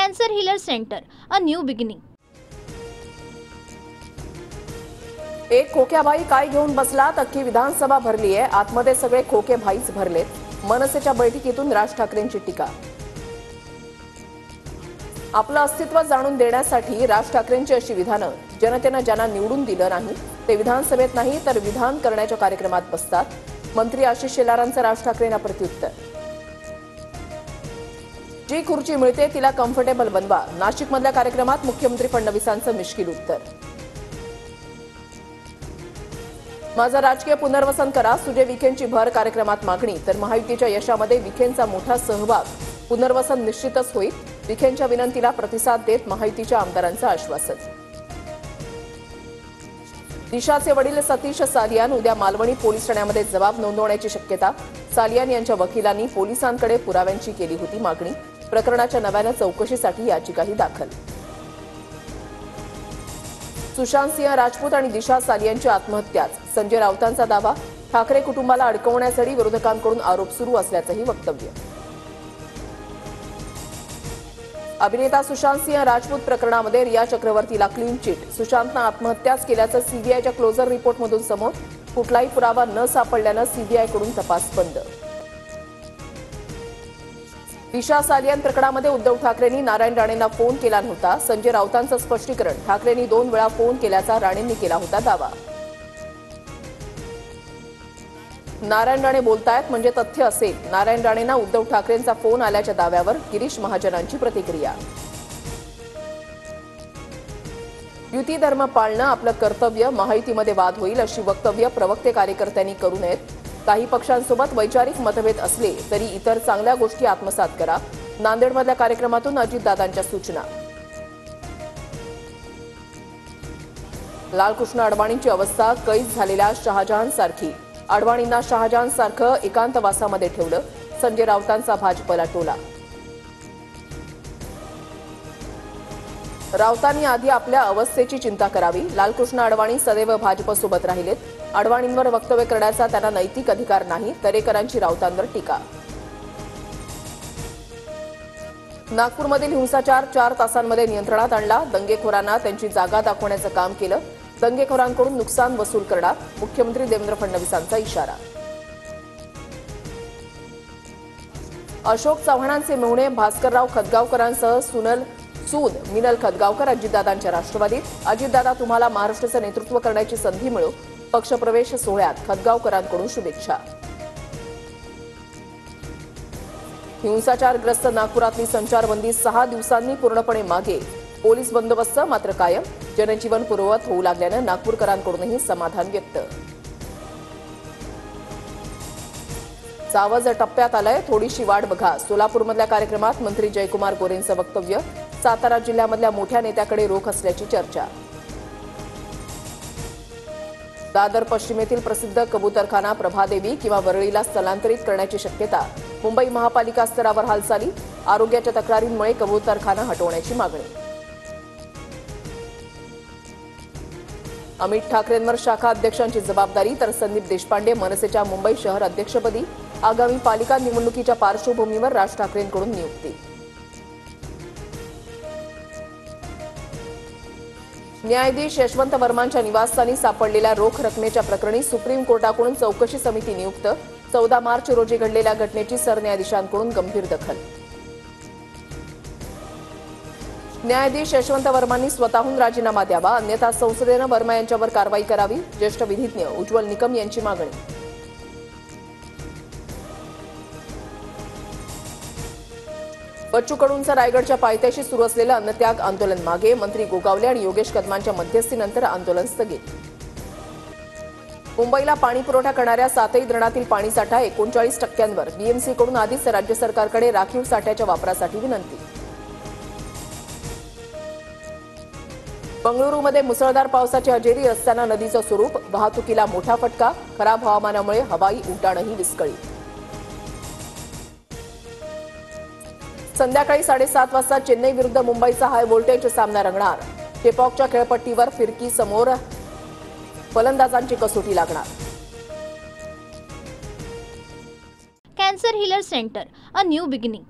Cancer Healer Center, a new beginning. एक खोक्याबाई काय घेऊन बसलात, अख्खी विधानसभा भरली आहे, आतमध्ये सगळे खोके भाईच भरलेत। मनसेच्या बैठकीतून राज ठाकरेंची टीका। आपलं अस्तित्व जाणून देण्यासाठी राज ठाकरेंची अशी विधानं, जनतेनं ज्यांना निवडून दिलं नाही ते विधानसभेत नाही तर विधान करण्याच्या कार्यक्रमात बसतात। मंत्री आशिष शेलारांचं राज ठाकरेंना प्रत्युत्तर। जी खुर्ची मिळते तिला कम्फर्टेबल बनवा, नाशिकमधल्या कार्यक्रमात मुख्यमंत्री फडणवीसांचं मिश्किल उत्तर। माझं राजकीय पुनर्वसन करा, सुजय विखेंची भर कार्यक्रमात मागणी। तर महायुतीच्या यशामध्ये विखेंचा मोठा सहभाग, पुनर्वसन निश्चितच होईल। विखेंच्या विनंतीला प्रतिसाद देत महायुतीच्या आमदारांचं आश्वासन। दिशाचे वडील सतीश सालियान उद्या मालवणी पोलीस ठाण्यामध्ये जबाब नोंदवण्याची शक्यता। सालियान यांच्या वकिलांनी पोलिसांकडे पुराव्यांची केली होती मागणी। प्रकरणाच्या नव्यानं चौकशीसाठी याचिकाही दाखल। सुशांत सिंह राजपूत आणि दिशा सालियानची आत्महत्याच, संजय राऊतांचा दावा। ठाकरे कुटुंबाला अडकवण्यासाठी विरोधकांकडून आरोप सुरू असल्याचंही वक्तव्य। अभिनेता सुशांत सिंह राजपूत प्रकरणामध्ये रिया चक्रवर्तीला क्लीन चिट। सुशांतनं आत्महत्याच केल्याचं सीबीआयच्या क्लोजर रिपोर्टमधून समोर। कुठलाही पुरावा न सापडल्यानं सीबीआयकडून तपास बंद। दिशा सालियान प्रकरणामध्ये उद्धव ठाकरेंनी नारायण राणेंना फोन केला नव्हता। संजय राऊतांचं स्पष्टीकरण, ठाकरेंनी 2 वेळा फोन केल्याचा राणेंनी केला होता दावा। नारायण राणे बोलतायत म्हणजे तथ्य असेल। नारायण राणेंना उद्धव ठाकरेंचा फोन आल्याच्या दाव्यावर गिरीश महाजनांची प्रतिक्रिया। युती धर्म पाळणं आपलं कर्तव्य, महायुतीमध्ये वाद होईल अशी वक्तव्य प्रवक्ते कार्यकर्त्यांनी करू नयेत। काही पक्षांसोबत वैचारिक मतभेद असले तरी इतर चांगल्या गोष्टी आत्मसात करा। नांदेडमधल्या कार्यक्रमातून अजितदादांच्या सूचना। लालकृष्ण अडवाणींची अवस्था कैद झालेल्या शहाजहान सारखी, अडवाणींना शहाजहान सारखं एकांतवासामध्ये ठेवलं। संजय राऊतांचा भाजपला टोला। राऊतांनी आधी आपल्या अवस्थेची चिंता करावी। लालकृष्ण अडवाणी सदैव भाजपसोबत राहिलेत। अडवाणींवर वक्तव्य करण्याचा त्यांना नैतिक अधिकार नाही, दरेकरांची राऊतांवर टीका। नागपूरमधील हिंसाचार 4 तासांमध्ये नियंत्रणात आणला। दंगेखोरांना त्यांची जागा दाखवण्याचं काम केलं। दंगेखोरांकडून नुकसान वसूल करणार, मुख्यमंत्री देवेंद्र फडणवीसांचा इशारा। अशोक चव्हाणांचे मेहुणे भास्करराव खतगावकरांसह सून मिनल खतगावकर अजितदादांच्या राष्ट्रवादीत। अजितदादा तुम्हाला महाराष्ट्राचं नेतृत्व करण्याची संधी मिळो, पक्षप्रवेश सोहळ्यात खतगावकरांकडून शुभेच्छा। हिंसाचारग्रस्त नागपुरातली संचारबंदी 6 दिवसांनी पूर्णपणे मागे, पोलीस बंदोबस्त मात्र कायम। जनजीवन पूर्ववत होऊ लागल्यानं नागपूरकरांकडूनही समाधान व्यक्त। सावज टप्प्यात आलंय, थोडीशी वाट बघा। सोलापूरमधल्या कार्यक्रमात मंत्री जयकुमार गोरेंचं वक्तव्य। सातारा जिल्ह्यामधल्या मोठ्या नेत्याकडे रोख असल्याची चर्चा। दादर पश्चिमेतील प्रसिद्ध कबूतरखाना प्रभादेवी किंवा वरळीला स्थलांतरित करण्याची शक्यता। मुंबई महापालिका स्तरावर हालचाली, आरोग्याच्या तक्रारींमुळे कबूतरखाना हटवण्याची मागणी। अमित ठाकरेंवर शाखा अध्यक्षांची जबाबदारी, तर संदीप देशपांडे मनसेच्या मुंबई शहर अध्यक्षपदी। आगामी पालिका निवडणुकीच्या पार्श्वभूमीवर राज ठाकरेंकडून नियुक्ती। न्यायाधीश यशवंत वर्मांच्या निवासस्थानी सापडलेल्या रोख रकमेच्या प्रकरणी सुप्रीम कोर्टाकडून चौकशी समिती नियुक्त। 14 मार्च रोजी घडलेल्या घटनेची सरन्यायाधीशांकडून गंभीर दखल। न्यायाधीश यशवंत वर्मांनी स्वतःहून राजीनामा द्यावा, अन्यथा संसदेनं वर्मा यांच्यावर कारवाई करावी। ज्येष्ठ विधिज्ञ उज्ज्वल निकम यांची मागणी। बच्चू कडूंचं रायगडच्या पायथ्याशी सुरू असलेलं अन्नत्याग आंदोलन मागे, मंत्री गोगावले आणि योगेश कदमांच्या मध्यस्थीनंतर आंदोलन स्थगित। मुंबईला पाणी पुरवठा करणाऱ्या 7ही धरणातील पाणीसाठा 39%वर, बीएमसीकडून आधीच राज्य सरकारकडे राखीव साठ्याच्या वापरासाठी विनंती। बंगळुरूमध्ये मुसळधार पावसाची हजेरी, रस्त्यांना नदीचं स्वरूप, वाहतुकीला मोठा फटका। खराब हवामानामुळे हवाई उड्डाणही विस्कळीत। संध्याकाळी 7:30 वाजता चेन्नई विरुद्ध मुंबईचा हाय व्होल्टेज सामना रंगणार। चेपॉकच्या खेळपट्टीवर फिरकी समोर फलंदाजांची कसोटी लागणार। Cancer Healer Center, a new beginning.